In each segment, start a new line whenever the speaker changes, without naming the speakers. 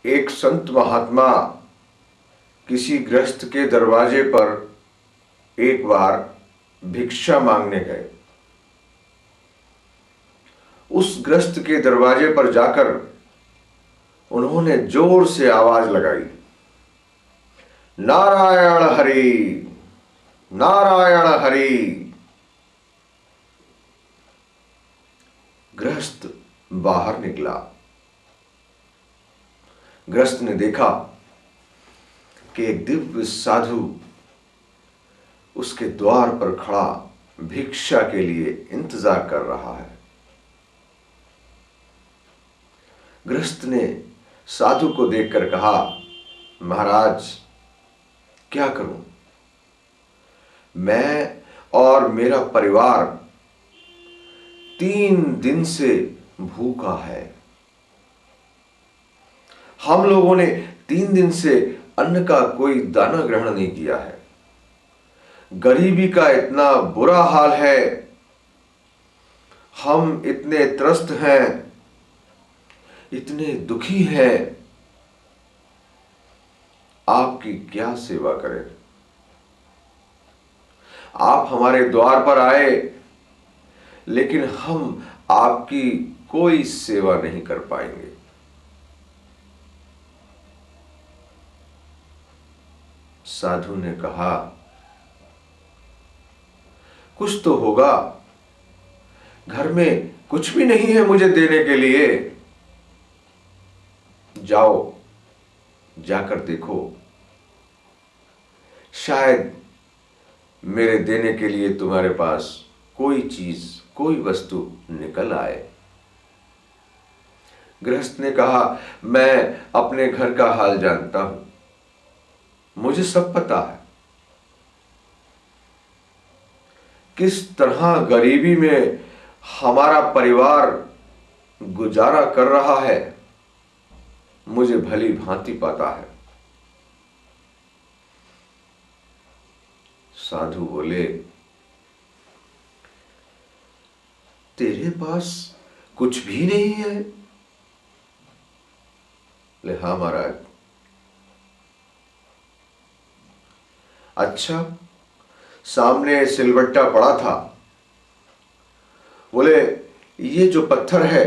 एक संत महात्मा किसी गृहस्थ के दरवाजे पर एक बार भिक्षा मांगने गए। उस गृहस्थ के दरवाजे पर जाकर उन्होंने जोर से आवाज लगाई, नारायण हरि, नारायण हरि। गृहस्थ बाहर निकला। गृहस्थ ने देखा कि एक दिव्य साधु उसके द्वार पर खड़ा भिक्षा के लिए इंतजार कर रहा है। गृहस्थ ने साधु को देखकर कहा, महाराज क्या करूं, मैं और मेरा परिवार 3 दिन से भूखा है। हम लोगों ने 3 दिन से अन्न का कोई दाना ग्रहण नहीं किया है। गरीबी का इतना बुरा हाल है, हम इतने त्रस्त हैं, इतने दुखी हैं, आपकी क्या सेवा करें। आप हमारे द्वार पर आए, लेकिन हम आपकी कोई सेवा नहीं कर पाएंगे। साधु ने कहा, कुछ तो होगा, घर में कुछ भी नहीं है मुझे देने के लिए। जाओ, जाकर देखो, शायद मेरे देने के लिए तुम्हारे पास कोई चीज, कोई वस्तु निकल आए। गृहस्थ ने कहा, मैं अपने घर का हाल जानता हूं, मुझे सब पता है, किस तरह गरीबी में हमारा परिवार गुजारा कर रहा है, मुझे भली भांति पता है। साधु बोले, तेरे पास कुछ भी नहीं है? ले, हाँ महाराज। अच्छा, सामने सिलबट्टा पड़ा था। बोले, ये जो पत्थर है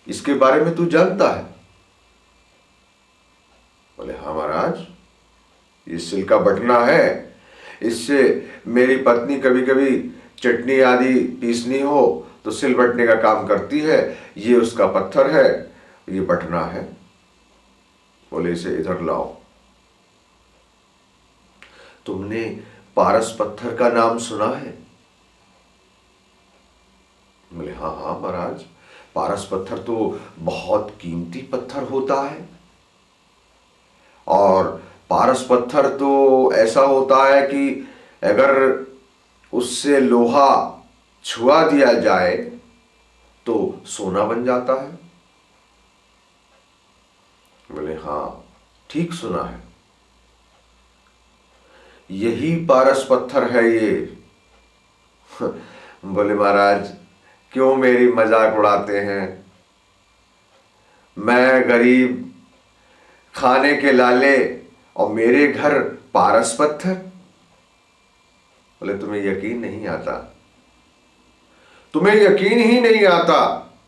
इसके बारे में तू जानता है? बोले, हाँ महाराज, ये सिल का बटना है, इससे मेरी पत्नी कभी कभी चटनी आदि पीसनी हो तो सिल बटने का काम करती है। ये उसका पत्थर है, ये बटना है। बोले, इसे इधर लाओ। तुमने पारस पत्थर का नाम सुना है? बोले, हाँ हाँ महाराज, पारस पत्थर तो बहुत कीमती पत्थर होता है, और पारस पत्थर तो ऐसा होता है कि अगर उससे लोहा छुआ दिया जाए तो सोना बन जाता है। बोले, हाँ ठीक सुना है, यही पारस पत्थर है ये। बोले, महाराज क्यों मेरी मजाक उड़ाते हैं? मैं गरीब, खाने के लाले, और मेरे घर पारस पत्थर। बोले, तुम्हें यकीन नहीं आता, तुम्हें यकीन ही नहीं आता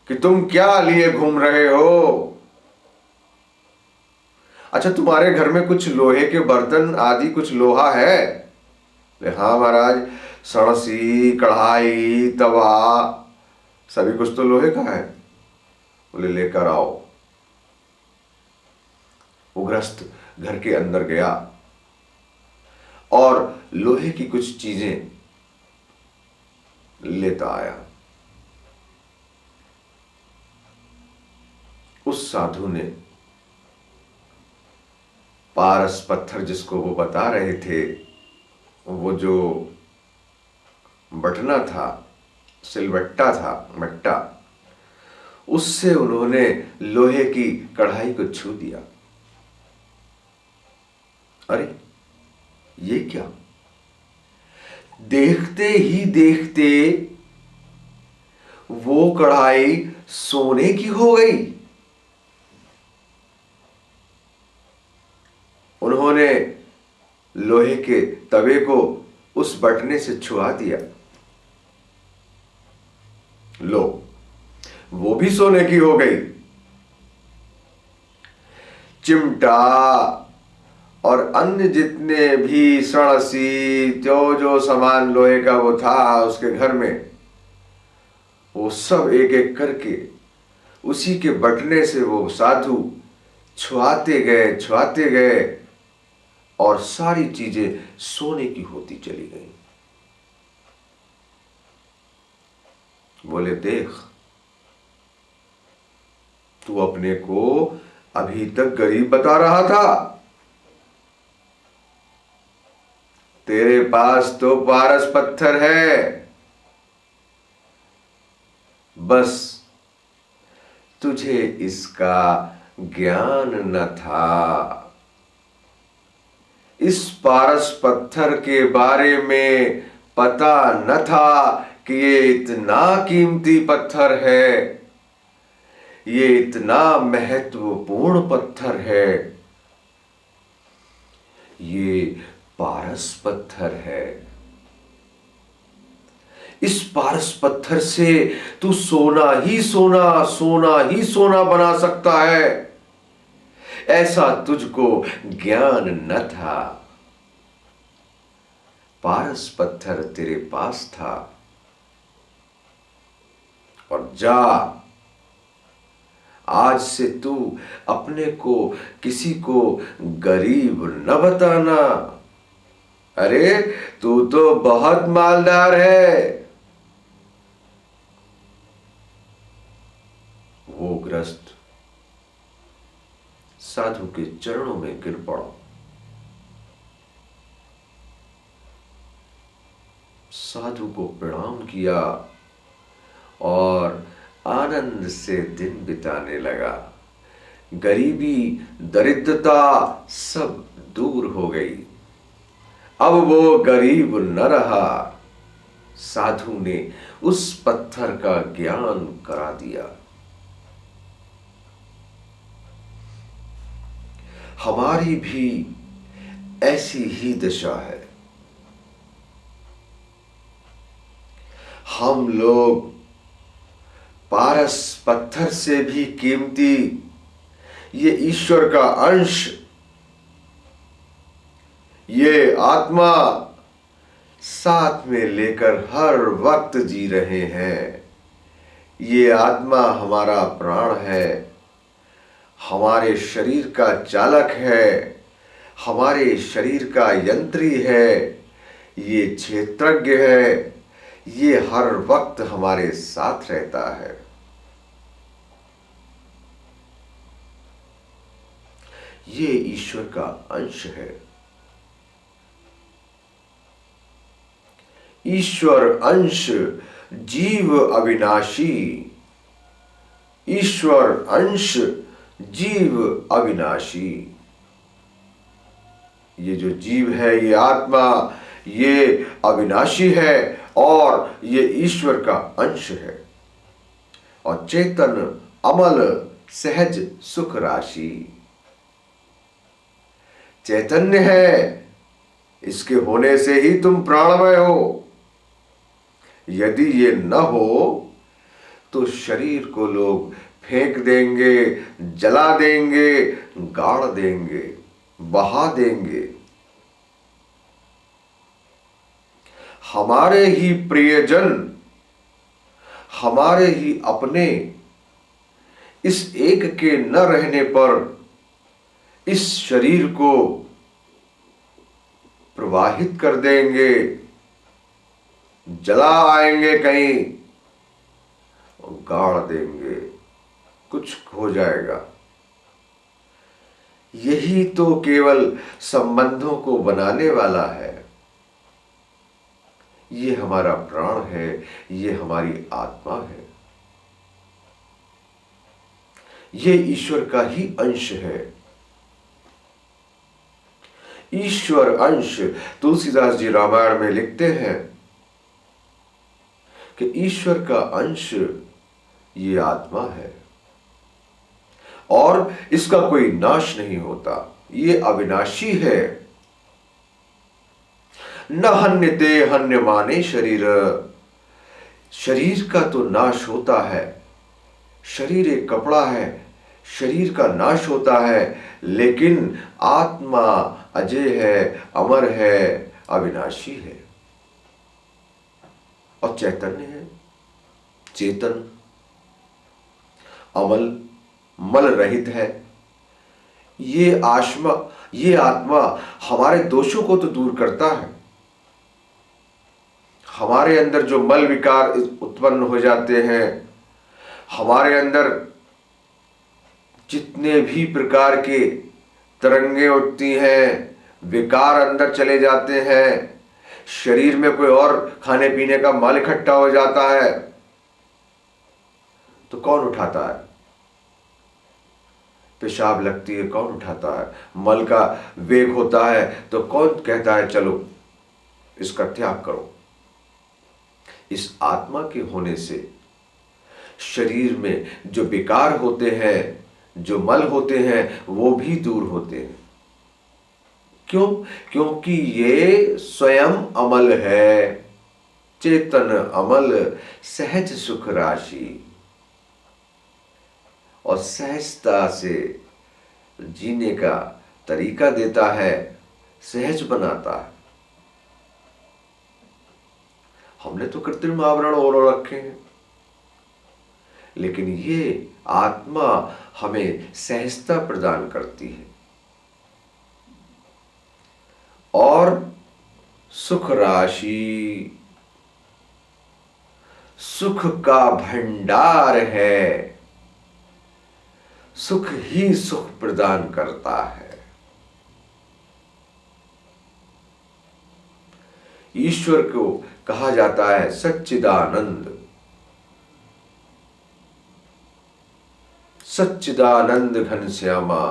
कि तुम क्या लिए घूम रहे हो। अच्छा, तुम्हारे घर में कुछ लोहे के बर्तन आदि, कुछ लोहा है? बोले, हाँ महाराज, सणसी, कढ़ाई, तवा, सभी कुछ तो लोहे का है। बोले, लेकर आओ। वो गृहस्थ घर के अंदर गया और लोहे की कुछ चीजें लेता आया। उस साधु ने पारस पत्थर जिसको वो बता रहे थे, वो जो बटना था, सिलबट्टा था, मट्टा, उससे उन्होंने लोहे की कढ़ाई को छू दिया। अरे ये क्या? देखते ही देखते वो कढ़ाई सोने की हो गई। उन्होंने लोहे के तवे को उस बटने से छुआ दिया, लो वो भी सोने की हो गई। चिमटा और अन्य जितने भी सणसी जो सामान लोहे का वो था उसके घर में, वो सब एक एक करके उसी के बटने से वो साधु छुआते गए और सारी चीजें सोने की होती चली गई। बोले, देख तू अपने को अभी तक गरीब बता रहा था, तेरे पास तो पारस पत्थर है, बस तुझे इसका ज्ञान न था। इस पारस पत्थर के बारे में पता न था कि ये इतना कीमती पत्थर है, ये इतना महत्वपूर्ण पत्थर है, ये पारस पत्थर है। इस पारस पत्थर से तू सोना ही सोना बना सकता है, ऐसा तुझको ज्ञान न था। पारस पत्थर तेरे पास था, और जा, आज से तू अपने को किसी को गरीब न बताना। अरे तू तो बहुत मालदार है। वो ग्रस्त साधु के चरणों में गिर पड़ा। साधु को प्रणाम किया और आनंद से दिन बिताने लगा। गरीबी, दरिद्रता सब दूर हो गई। अब वो गरीब न रहा। साधु ने उस पत्थर का ज्ञान करा दिया। हमारी भी ऐसी ही दशा है। हम लोग पारस पत्थर से भी कीमती ये ईश्वर का अंश, ये आत्मा साथ में लेकर हर वक्त जी रहे हैं। ये आत्मा हमारा प्राण है, हमारे शरीर का चालक है, हमारे शरीर का यंत्री है, ये क्षेत्रज्ञ है, ये हर वक्त हमारे साथ रहता है। ये ईश्वर का अंश है। ईश्वर अंश जीव अविनाशी, ईश्वर अंश जीव अविनाशी। ये जो जीव है, ये आत्मा, ये अविनाशी है और ये ईश्वर का अंश है। और चेतन अमल सहज सुख राशि, चैतन्य है, इसके होने से ही तुम प्राणमय हो। यदि ये न हो तो शरीर को लोग फेंक देंगे, जला देंगे, गाड़ देंगे, बहा देंगे। हमारे ही प्रियजन, हमारे ही अपने इस एक के न रहने पर इस शरीर को प्रवाहित कर देंगे, जला आएंगे कहीं, गाड़ देंगे, कुछ हो जाएगा। यही तो केवल संबंधों को बनाने वाला है। ये हमारा प्राण है, ये हमारी आत्मा है, ये ईश्वर का ही अंश है। ईश्वर अंश, तुलसीदास जी रामायण में लिखते हैं कि ईश्वर का अंश ये आत्मा है और इसका कोई नाश नहीं होता। ये अविनाशी है। न हन्यते हन्यमाने शरीर, शरीर का तो नाश होता है, शरीर एक कपड़ा है, शरीर का नाश होता है, लेकिन आत्मा अजय है, अमर है, अविनाशी है और चैतन्य है, चेतन, अमल, मल रहित है। ये आत्मा हमारे दोषों को तो दूर करता है। हमारे अंदर जो मल विकार उत्पन्न हो जाते हैं, हमारे अंदर जितने भी प्रकार के तरंगे उठती हैं, विकार अंदर चले जाते हैं, शरीर में कोई और खाने पीने का माल इकट्ठा हो जाता है, तो कौन उठाता है? पेशाब लगती है, कौन उठाता है? मल का वेग होता है तो कौन कहता है चलो इसका त्याग करो? इस आत्मा के होने से शरीर में जो विकार होते हैं, जो मल होते हैं, वो भी दूर होते हैं। क्यों? क्योंकि ये स्वयं अमल है, चेतन अमल, सहज सुख राशि, और सहजता से जीने का तरीका देता है, सहज बनाता है। हमने तो कृत्रिम आवरण ओढ़ रखे हैं, लेकिन ये आत्मा हमें सहजता प्रदान करती है और सुख राशि, सुख का भंडार है। सुख ही सुख प्रदान करता है। ईश्वर को कहा जाता है सच्चिदानंद। सच्चिदानंद घनश्यामा,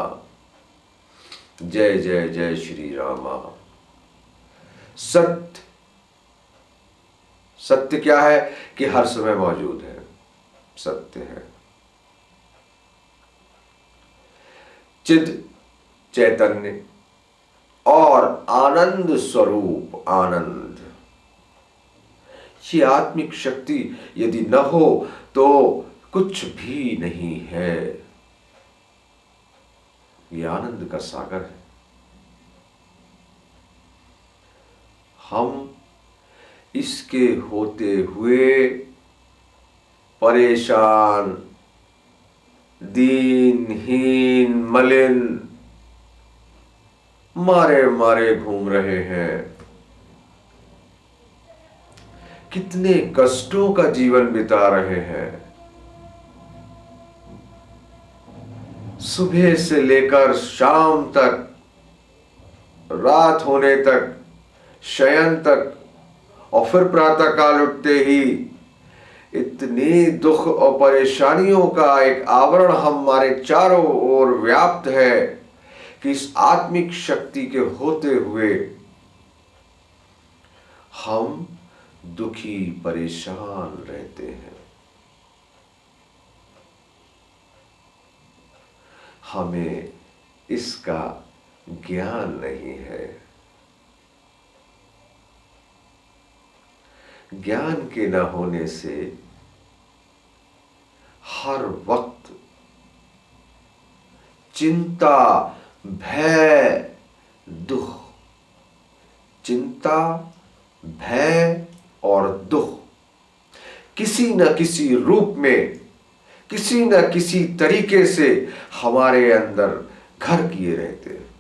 जय जय जय श्री रामा। सत्य, सत्य क्या है? कि हर समय मौजूद है, सत्य है। चिद, चैतन्य और आनंद स्वरूप, आनंद। ये आत्मिक शक्ति यदि न हो तो कुछ भी नहीं है। ये आनंद का सागर है। हम इसके होते हुए परेशान, दीनहीन, मलिन, मारे मारे घूम रहे हैं। कितने कष्टों का जीवन बिता रहे हैं। सुबह से लेकर शाम तक, रात होने तक, शयन तक, और फिर प्रातः काल उठते ही इतनी दुख और परेशानियों का एक आवरण हमारे चारों ओर व्याप्त है कि इस आत्मिक शक्ति के होते हुए हम दुखी, परेशान रहते हैं। हमें इसका ज्ञान नहीं है। ज्ञान के न होने से हर वक्त चिंता, भय, दुख, चिंता, भय और दुख किसी न किसी रूप में, किसी न किसी तरीके से हमारे अंदर घर किए रहते हैं।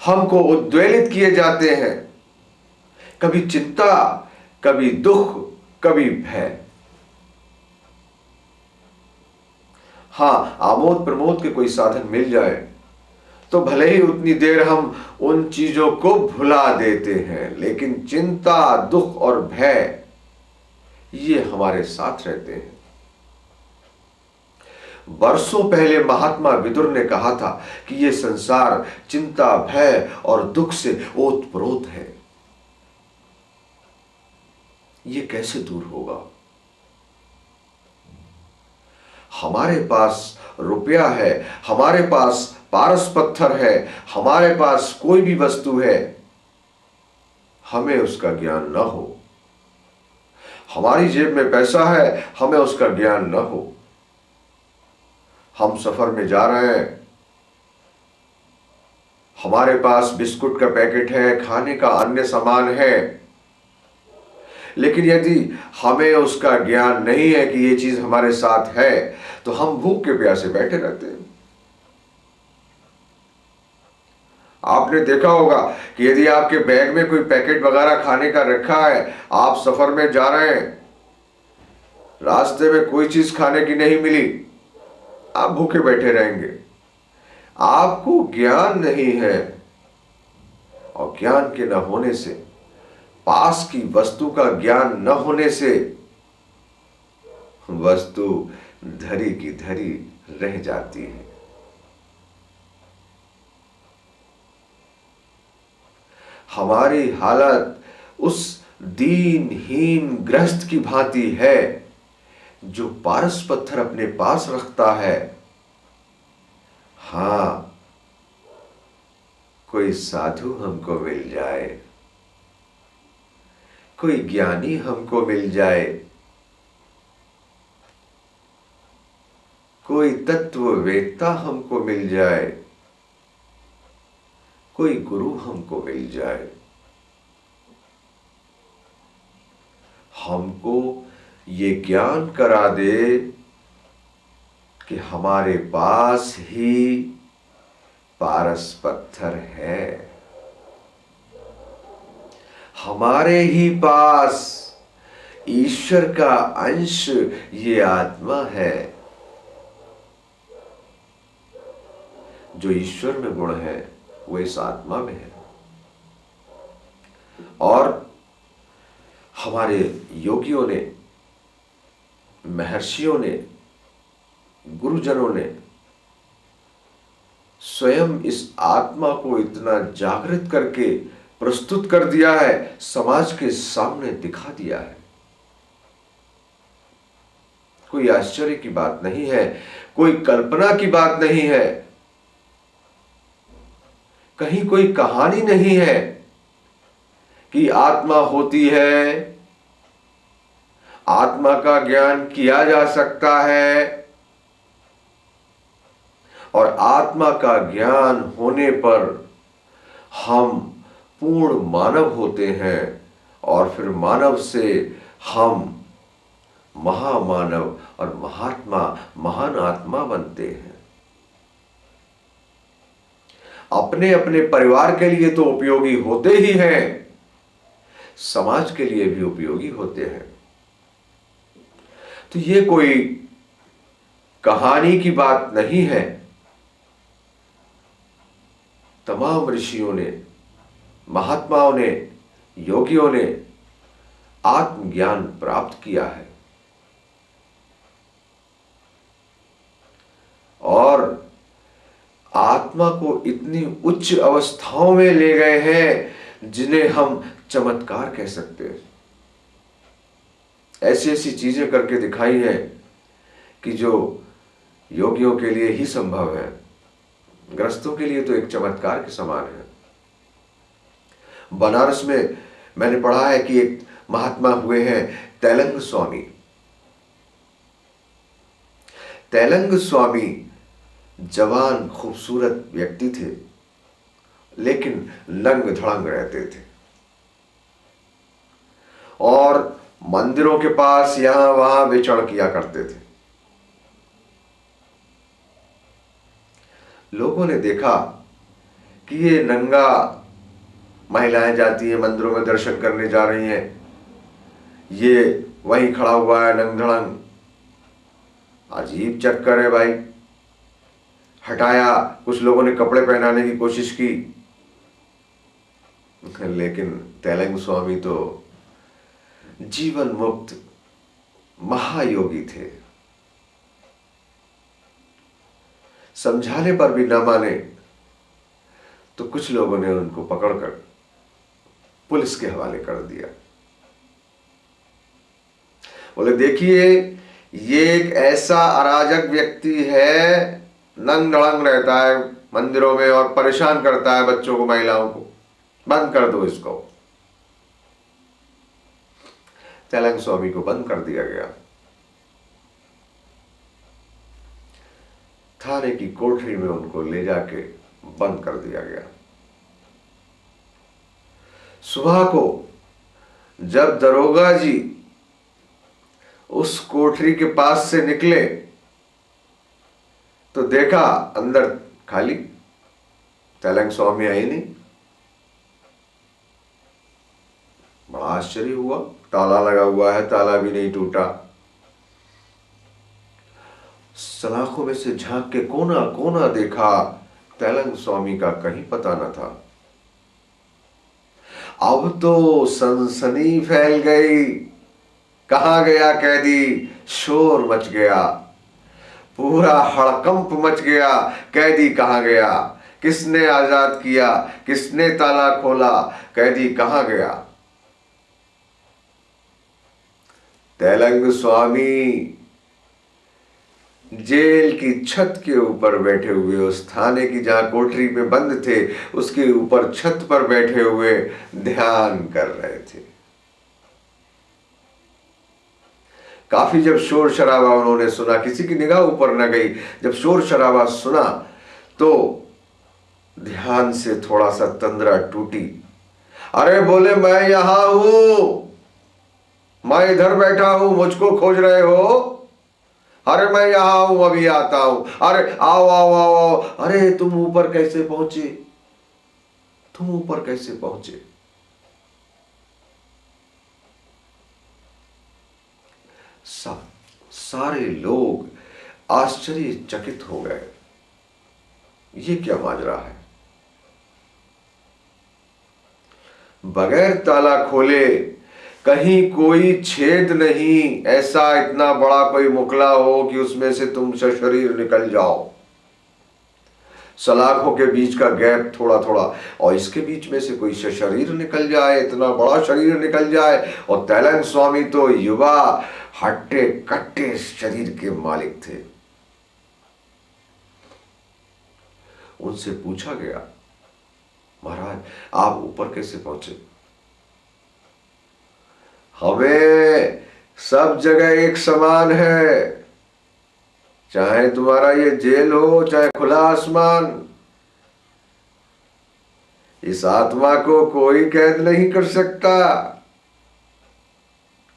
हमको उद्वेलित किए जाते हैं। कभी चिंता, कभी दुख, कभी भय। हाँ, आमोद प्रमोद के कोई साधन मिल जाए तो भले ही उतनी देर हम उन चीजों को भुला देते हैं, लेकिन चिंता, दुख और भय ये हमारे साथ रहते हैं। वर्षों पहले महात्मा विदुर ने कहा था कि ये संसार चिंता, भय और दुख से ओतप्रोत है। ये कैसे दूर होगा? हमारे पास रुपया है, हमारे पास पारस पत्थर है, हमारे पास कोई भी वस्तु है, हमें उसका ज्ञान न हो, हमारी जेब में पैसा है, हमें उसका ज्ञान न हो, हम सफर में जा रहे हैं, हमारे पास बिस्कुट का पैकेट है, खाने का अन्य सामान है, लेकिन यदि हमें उसका ज्ञान नहीं है कि ये चीज हमारे साथ है, तो हम भूख के प्यासे बैठे रहते हैं। आपने देखा होगा कि यदि आपके बैग में कोई पैकेट वगैरह खाने का रखा है, आप सफर में जा रहे हैं, रास्ते में कोई चीज खाने की नहीं मिली, आप भूखे बैठे रहेंगे। आपको ज्ञान नहीं है, और ज्ञान के न होने से, पास की वस्तु का ज्ञान न होने से, वस्तु धरी की धरी रह जाती है। हमारी हालत उस दीनहीन गृहस्थ की भांति है जो पारस पत्थर अपने पास रखता है। हां, कोई साधु हमको मिल जाए, कोई ज्ञानी हमको मिल जाए, कोई तत्ववेत्ता हमको मिल जाए, कोई गुरु हमको मिल जाए, हमको ये ज्ञान करा दे कि हमारे पास ही पारस पत्थर है, हमारे ही पास ईश्वर का अंश ये आत्मा है। जो ईश्वर में गुण है वो इस आत्मा में है। और हमारे योगियों ने, महर्षियों ने, गुरुजनों ने स्वयं इस आत्मा को इतना जागृत करके प्रस्तुत कर दिया है, समाज के सामने दिखा दिया है। कोई आश्चर्य की बात नहीं है, कोई कल्पना की बात नहीं है, कहीं कोई कहानी नहीं है कि आत्मा होती है, आत्मा का ज्ञान किया जा सकता है, और आत्मा का ज्ञान होने पर हम पूर्ण मानव होते हैं, और फिर मानव से हम महामानव और महात्मा, महान आत्मा बनते हैं। अपने अपने परिवार के लिए तो उपयोगी होते ही हैं, समाज के लिए भी उपयोगी होते हैं। तो ये कोई कहानी की बात नहीं है। तमाम ऋषियों ने, महात्माओं ने, योगियों ने आत्मज्ञान प्राप्त किया है, और आत्मा को इतनी उच्च अवस्थाओं में ले गए हैं जिन्हें हम चमत्कार कह सकते हैं। ऐसी ऐसी चीजें करके दिखाई हैं कि जो योगियों के लिए ही संभव है, ग्रस्तों के लिए तो एक चमत्कार के समान है। बनारस में मैंने पढ़ा है कि एक महात्मा हुए हैं तैलंग स्वामी। तैलंग स्वामी जवान खूबसूरत व्यक्ति थे, लेकिन नंग धड़ंग रहते थे, और मंदिरों के पास यहां वहां विचरण किया करते थे। लोगों ने देखा कि ये नंगा महिलाएं जाती हैं, मंदिरों में दर्शन करने जा रही हैं, ये वहीं खड़ा हुआ है नंग धड़ंग, अजीब चक्कर है भाई। हटाया, कुछ लोगों ने कपड़े पहनाने की कोशिश की, लेकिन तैलंग स्वामी तो जीवन मुक्त महायोगी थे। समझाने पर भी न माने तो कुछ लोगों ने उनको पकड़कर पुलिस के हवाले कर दिया। बोले देखिए, ये एक ऐसा अराजक व्यक्ति है, नंग धड़ंग रहता है, मंदिरों में और परेशान करता है बच्चों को, महिलाओं को, बंद कर दो इसको। तेलंग स्वामी को बंद कर दिया गया। थाने की कोठरी में उनको ले जाके बंद कर दिया गया। सुबह को जब दरोगा जी उस कोठरी के पास से निकले तो देखा अंदर खाली, तेलंग स्वामी आई नहीं। बड़ा आश्चर्य हुआ, ताला लगा हुआ है, ताला भी नहीं टूटा। सलाखों में से झांक के कोना कोना देखा, तेलंग स्वामी का कहीं पता न था। अब तो सनसनी फैल गई। कहां गया कैदी? शोर मच गया, पूरा हड़कंप मच गया। कैदी कहां गया? किसने आजाद किया? किसने ताला खोला? कैदी कहां गया? तेलंग स्वामी जेल की छत के ऊपर बैठे हुए, उस थाने की जहां कोठरी में बंद थे उसके ऊपर छत पर बैठे हुए ध्यान कर रहे थे। काफी जब शोर शराबा उन्होंने सुना, किसी की निगाह ऊपर न गई, जब शोर शराबा सुना तो ध्यान से थोड़ा सा तंद्रा टूटी। अरे बोले, मैं यहां हूं, मैं इधर बैठा हूं, मुझको खोज रहे हो? अरे मैं यहां हूं, अभी आता हूं। अरे आओ आओ आओ आओ। अरे तुम ऊपर कैसे पहुंचे? तुम ऊपर कैसे पहुंचे? सारे लोग आश्चर्यचकित हो गए। ये क्या माजरा है? बगैर ताला खोले, कहीं कोई छेद नहीं, ऐसा इतना बड़ा कोई मुकला हो कि उसमें से तुम सशरीर निकल जाओ। सलाखों के बीच का गैप थोड़ा थोड़ा, और इसके बीच में से कोई शरीर निकल जाए, इतना बड़ा शरीर निकल जाए। और तेलंग स्वामी तो युवा हट्टे कट्टे शरीर के मालिक थे। उनसे पूछा गया, महाराज आप ऊपर कैसे पहुंचे? हमें सब जगह एक समान है, चाहे तुम्हारा ये जेल हो चाहे खुला आसमान। इस आत्मा को कोई कैद नहीं कर सकता।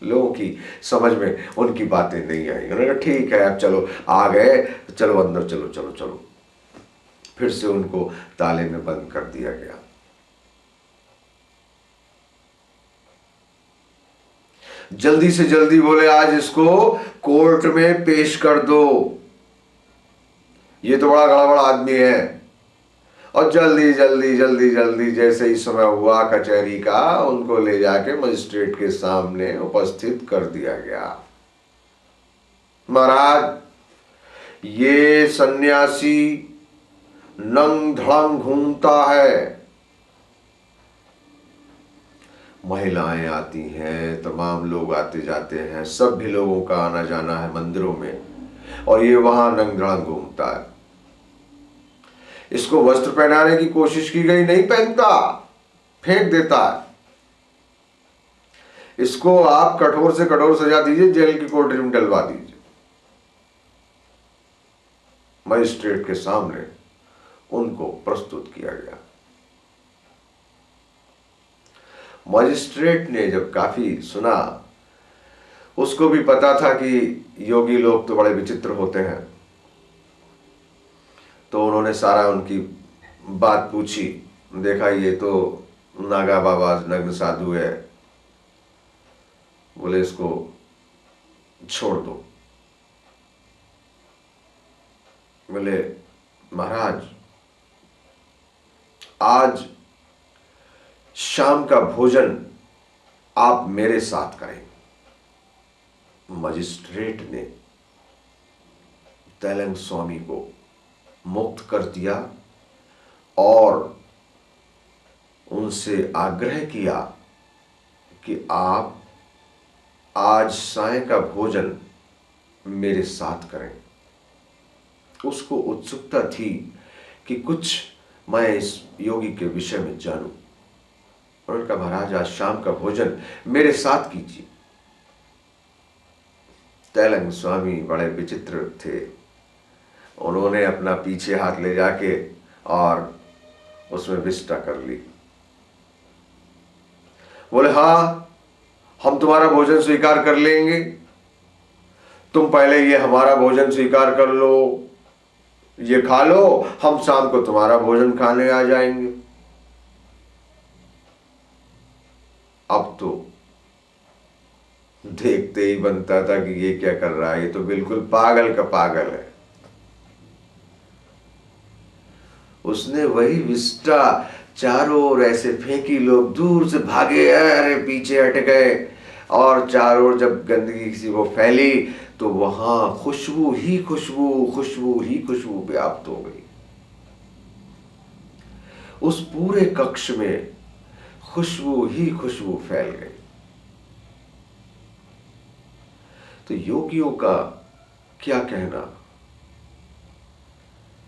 लोगों की समझ में उनकी बातें नहीं आई। उन्होंने कहा ठीक है, अब चलो, आ गए तो चलो अंदर, चलो चलो चलो। फिर से उनको ताले में बंद कर दिया गया। जल्दी से जल्दी बोले, आज इसको कोर्ट में पेश कर दो, ये तो बड़ा गड़बड़ आदमी है। और जल्दी जल्दी जल्दी जल्दी जैसे ही समय हुआ कचहरी का, उनको ले जाके मजिस्ट्रेट के सामने उपस्थित कर दिया गया। महाराज, ये सन्यासी नंग धड़ंग घूमता है। महिलाएं आती हैं, तमाम लोग आते जाते हैं, सब भी लोगों का आना जाना है मंदिरों में, और ये वहां नंग धड़ंग घूमता है। इसको वस्त्र पहनाने की कोशिश की गई, नहीं पहनता, फेंक देता है। इसको आप कठोर से कठोर सजा दीजिए, जेल की कोठरी में डलवा दीजिए। मजिस्ट्रेट के सामने उनको प्रस्तुत किया गया। मजिस्ट्रेट ने जब काफी सुना, उसको भी पता था कि योगी लोग तो बड़े विचित्र होते हैं, तो उन्होंने सारा उनकी बात पूछी। देखा ये तो नागा बाबा नग्न साधु है, बोले इसको छोड़ दो। बोले महाराज, आज शाम का भोजन आप मेरे साथ करें। मजिस्ट्रेट ने तेलंग स्वामी को मुक्त कर दिया और उनसे आग्रह किया कि आप आज साय का भोजन मेरे साथ करें। उसको उत्सुकता थी कि कुछ मैं इस योगी के विषय में जानूं। उन्होंने कहा महाराज आज शाम का भोजन मेरे साथ कीजिए। तैलंग स्वामी बड़े विचित्र थे। उन्होंने अपना पीछे हाथ ले जाके और उसमें विष्टा कर ली। बोले हाँ हम तुम्हारा भोजन स्वीकार कर लेंगे, तुम पहले ये हमारा भोजन स्वीकार कर लो, ये खा लो, हम शाम को तुम्हारा भोजन खाने आ जाएंगे। अब तो देखते ही बनता था कि ये क्या कर रहा है, ये तो बिल्कुल पागल का पागल है। उसने वही विष्टा चारों ओर ऐसे फेंकी, लोग दूर से भागे, अरे पीछे हट गए, और चारों ओर जब गंदगी किसी को फैली तो वहां खुशबू ही खुशबू, खुशबू ही खुशबू व्याप्त हो गई। उस पूरे कक्ष में खुशबू ही खुशबू फैल गई। तो योगियों का क्या कहना,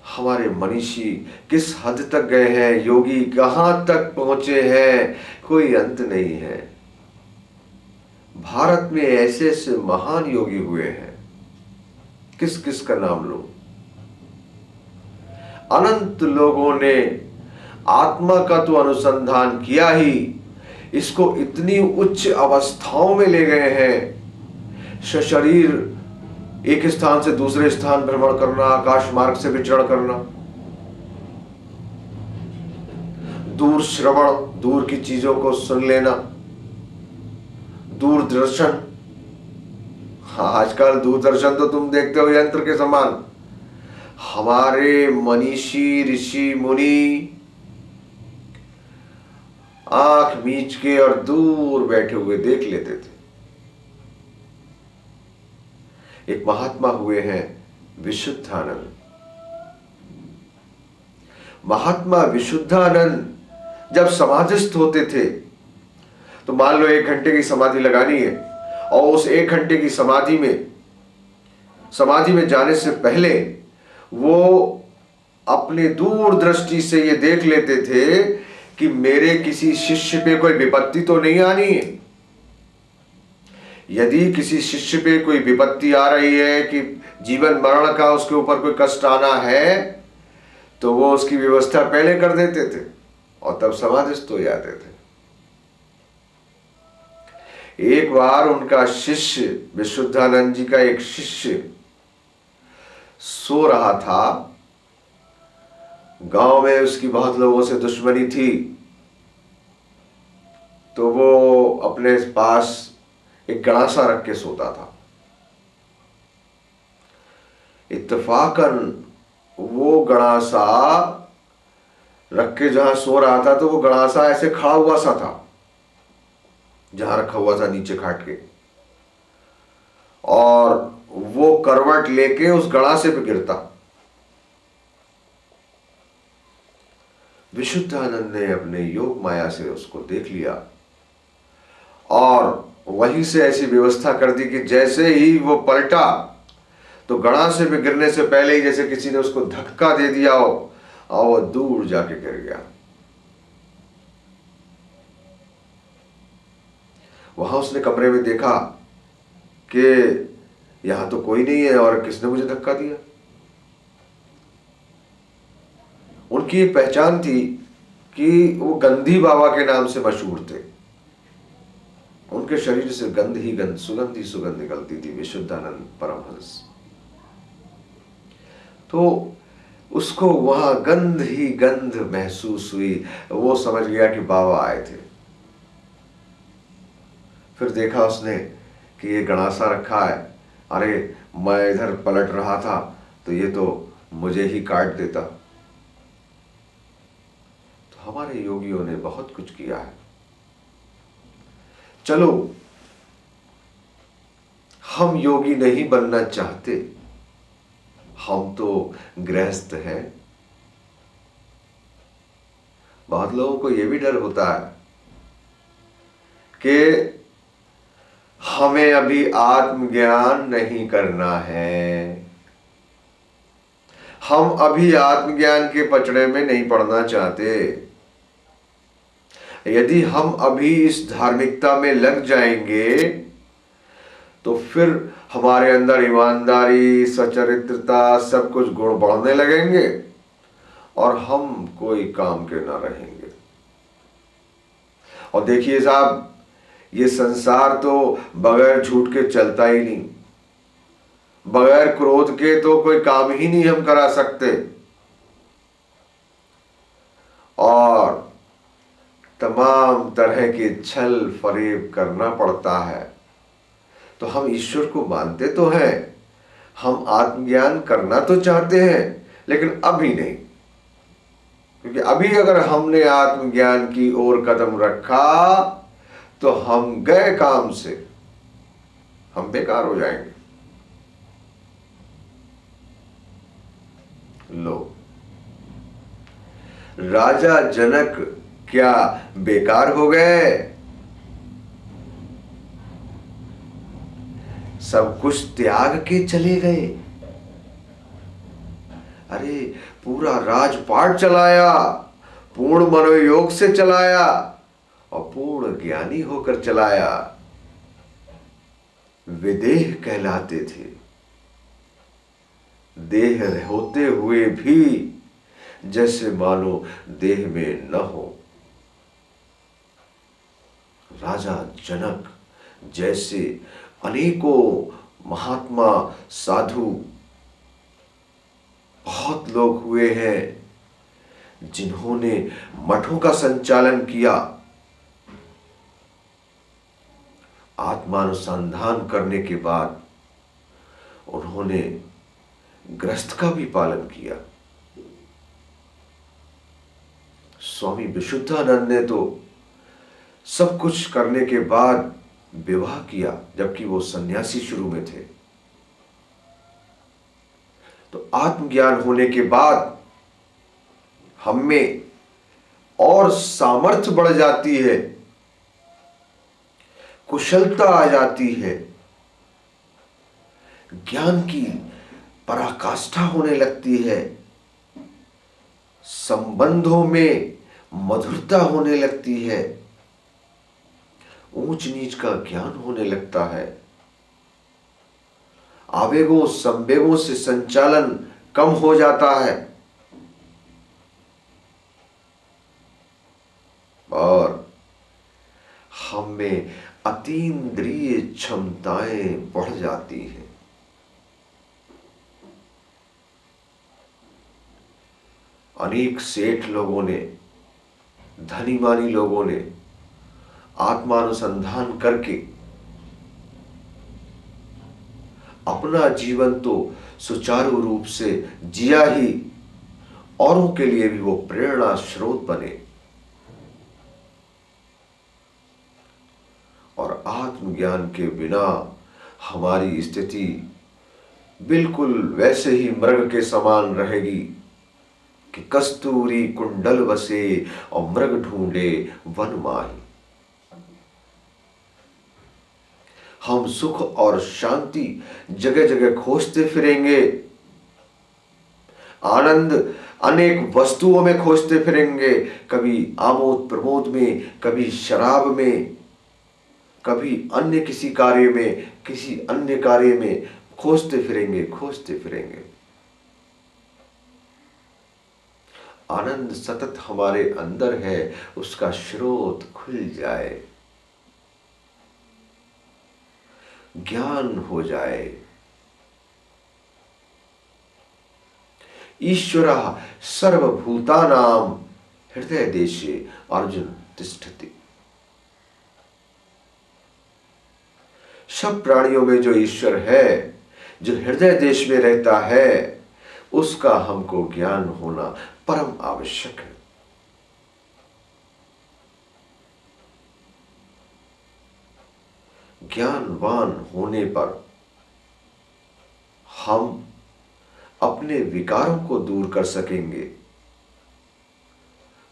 हमारे मनीषी किस हद तक गए हैं, योगी कहां तक पहुंचे हैं, कोई अंत नहीं है। भारत में ऐसे ऐसे महान योगी हुए हैं, किस किस का नाम लो। अनंत लोगों ने आत्मा का तो अनुसंधान किया ही, इसको इतनी उच्च अवस्थाओं में ले गए हैं। सशरीर एक स्थान से दूसरे स्थान भ्रमण करना, आकाश मार्ग से विचरण करना, दूर श्रवण, दूर की चीजों को सुन लेना, दूरदर्शन। हाँ, आजकल दूरदर्शन तो तुम देखते हो यंत्र के समान। हमारे मनीषी ऋषि मुनि आंख मीच के और दूर बैठे हुए देख लेते थे। एक महात्मा हुए हैं विशुद्धानंद। महात्मा विशुद्धानंद जब समाधिस्थ होते थे तो मान लो 1 घंटे की समाधि लगानी है, और उस 1 घंटे की समाधि में जाने से पहले वो अपने दूरदृष्टि से ये देख लेते थे कि मेरे किसी शिष्य पे कोई विपत्ति तो नहीं आनी है। यदि किसी शिष्य पे कोई विपत्ति आ रही है कि जीवन मरण का उसके ऊपर कोई कष्ट आना है, तो वो उसकी व्यवस्था पहले कर देते थे और तब समाधिस्थ हो जाते थे। एक बार उनका शिष्य, विशुद्धानंद जी का एक शिष्य सो रहा था। गांव में उसकी बहुत लोगों से दुश्मनी थी, तो वो अपने पास एक गणासा रख के सोता था। इत्तेफाकन वो गणासा रख के जहां सो रहा था, तो वो गणासा ऐसे खड़ा हुआ सा था जहां रखा हुआ था नीचे खाट के, और वो करवट लेके उस गणासे पे गिरता। विशुद्धानंद ने अपने योग माया से उसको देख लिया और वहीं से ऐसी व्यवस्था कर दी कि जैसे ही वो पलटा तो गणासे पे गिरने से पहले ही जैसे किसी ने उसको धक्का दे दिया हो और वो दूर जाके गिर गया। वहां उसने कमरे में देखा कि यहां तो कोई नहीं है और किसने मुझे धक्का दिया। उनकी एक पहचान थी कि वो गंधी बाबा के नाम से मशहूर थे। उनके शरीर से गंध ही गंध, सुगंध ही सुगंध निकलती थी, विशुद्धानंद परमहंस। तो उसको वहां गंध ही गंध महसूस हुई। वो समझ गया कि बाबा आए थे। फिर देखा उसने कि ये गणासा रखा है, अरे मैं इधर पलट रहा था तो ये तो मुझे ही काट देता। तो हमारे योगियों ने बहुत कुछ किया है। चलो, हम योगी नहीं बनना चाहते, हम तो गृहस्थ हैं। बहुत लोगों को यह भी डर होता है कि हमें अभी आत्मज्ञान नहीं करना है, हम अभी आत्मज्ञान के पचड़े में नहीं पड़ना चाहते। यदि हम अभी इस धार्मिकता में लग जाएंगे तो फिर हमारे अंदर ईमानदारी, सचरित्रता, सब कुछ गुण बढ़ने लगेंगे और हम कोई काम के ना रहेंगे। और देखिए साहब, ये संसार तो बगैर झूठ के चलता ही नहीं, बगैर क्रोध के तो कोई काम ही नहीं हम करा सकते, और तमाम तरह के छल फरेब करना पड़ता है। तो हम ईश्वर को मानते तो हैं, हम आत्मज्ञान करना तो चाहते हैं, लेकिन अभी नहीं, क्योंकि अभी अगर हमने आत्मज्ञान की ओर कदम रखा तो हम गए काम से, हम बेकार हो जाएंगे। लो, राजा जनक क्या बेकार हो गए? सब कुछ त्याग के चले गए। अरे पूरा राजपाट चलाया, पूर्ण मनोयोग से चलाया और पूर्ण ज्ञानी होकर चलाया। विदेह कहलाते थे, देह होते हुए भी जैसे मानो देह में न हो। राजा जनक जैसे अनेकों महात्मा साधु बहुत लोग हुए हैं जिन्होंने मठों का संचालन किया, आत्मानुसंधान करने के बाद उन्होंने गृहस्थ का भी पालन किया। स्वामी विशुद्धानंद ने तो सब कुछ करने के बाद विवाह किया, जबकि वो सन्यासी शुरू में थे। तो आत्मज्ञान होने के बाद हम में और सामर्थ्य बढ़ जाती है, कुशलता आ जाती है, ज्ञान की पराकाष्ठा होने लगती है, संबंधों में मधुरता होने लगती है, ऊंच नीच का ज्ञान होने लगता है, आवेगों संवेगों से संचालन कम हो जाता है और हम में अतीन्द्रिय क्षमताएं बढ़ जाती हैं। अनेक सेठ लोगों ने, धनी मानी लोगों ने आत्मानुसंधान करके अपना जीवन तो सुचारू रूप से जिया ही, औरों के लिए भी वो प्रेरणा स्रोत बने और आत्मज्ञान के बिना हमारी स्थिति बिल्कुल वैसे ही मृग के समान रहेगी कि कस्तूरी कुंडल बसे और मृग ढूंढे वन माही। हम सुख और शांति जगह जगह खोजते फिरेंगे, आनंद अनेक वस्तुओं में खोजते फिरेंगे, कभी आमोद प्रमोद में, कभी शराब में, कभी अन्य किसी कार्य में, किसी अन्य कार्य में खोजते फिरेंगे। आनंद सतत हमारे अंदर है, उसका स्रोत खुल जाए, ज्ञान हो जाए। ईश्वरः सर्वभूतानां हृदय देशे अर्जुन तिष्ठति। सब प्राणियों में जो ईश्वर है, जो हृदय देश में रहता है, उसका हमको ज्ञान होना परम आवश्यक है। ज्ञानवान होने पर हम अपने विकारों को दूर कर सकेंगे,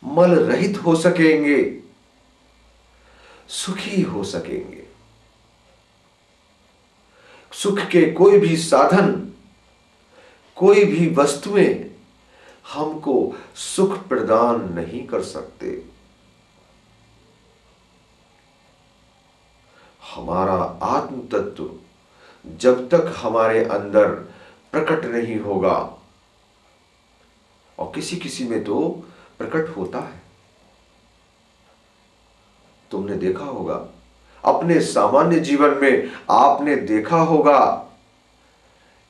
मल रहित हो सकेंगे, सुखी हो सकेंगे। सुख के कोई भी साधन कोई भी वस्तुएं हमको सुख प्रदान नहीं कर सकते। हमारा आत्म तत्व जब तक हमारे अंदर प्रकट नहीं होगा, और किसी किसी में तो प्रकट होता है। तुमने देखा होगा अपने सामान्य जीवन में, आपने देखा होगा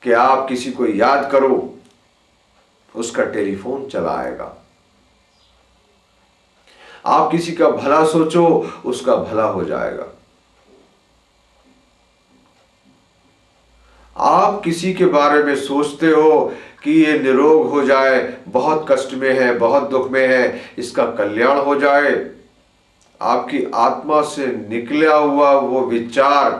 कि आप किसी को याद करो, उसका टेलीफोन चला आएगा। आप किसी का भला सोचो, उसका भला हो जाएगा। आप किसी के बारे में सोचते हो कि ये निरोग हो जाए, बहुत कष्ट में है, बहुत दुख में है, इसका कल्याण हो जाए। आपकी आत्मा से निकला हुआ वो विचार,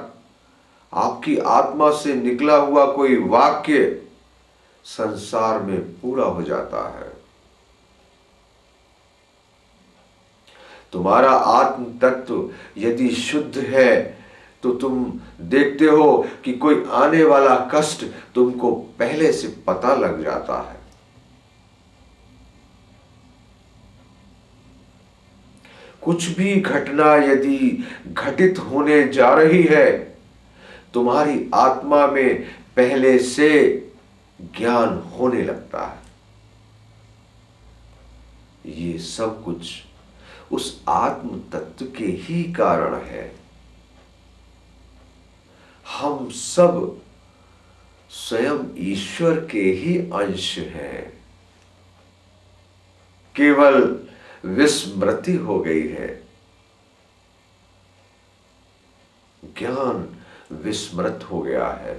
आपकी आत्मा से निकला हुआ कोई वाक्य संसार में पूरा हो जाता है। तुम्हारा आत्म तत्व यदि शुद्ध है तो तुम देखते हो कि कोई आने वाला कष्ट तुमको पहले से पता लग जाता है। कुछ भी घटना यदि घटित होने जा रही है, तुम्हारी आत्मा में पहले से ज्ञान होने लगता है। ये सब कुछ उस आत्म तत्व के ही कारण है। हम सब स्वयं ईश्वर के ही अंश हैं, केवल विस्मृति हो गई है। ज्ञान विस्मृत हो गया है।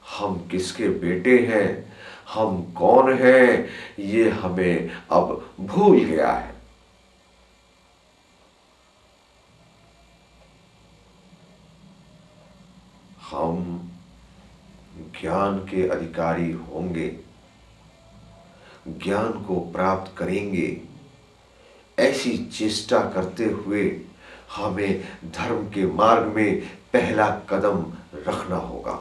हम किसके बेटे हैं, हम कौन हैं, ये हमें अब भूल गया है। हम ज्ञान के अधिकारी होंगे, ज्ञान को प्राप्त करेंगे, ऐसी चेष्टा करते हुए हमें धर्म के मार्ग में पहला कदम रखना होगा।